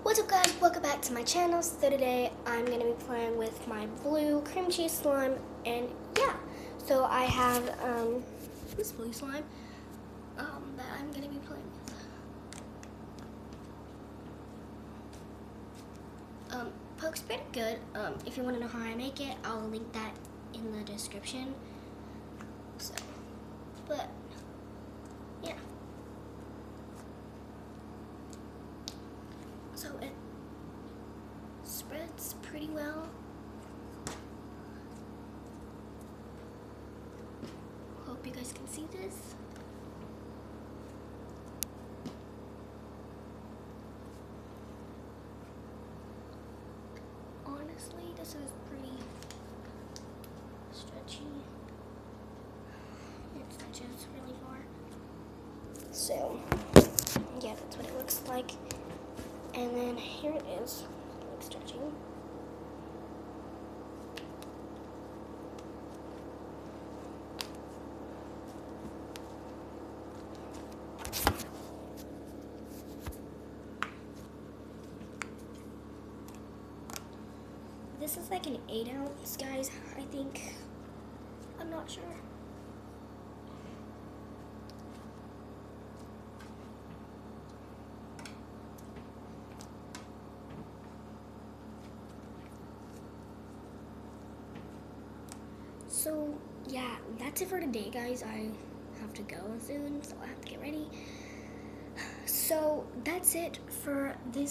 What's up guys, welcome back to my channel. So today I'm going to be playing with my blue cream cheese slime, and yeah, so I have this blue slime that I'm going to be playing with. Poke's pretty good. If you want to know how I make it, I'll link that in the description. So, but yeah. So it spreads pretty well. Hope you guys can see this. Honestly, this is pretty stretchy. It stretches really far. So, yeah, that's what it looks like. And then here it is, like stretching. This is like an 8 ounce, guys, I think. I'm not sure. So, yeah, that's it for today, guys. I have to go soon, so I have to get ready. So, that's it for this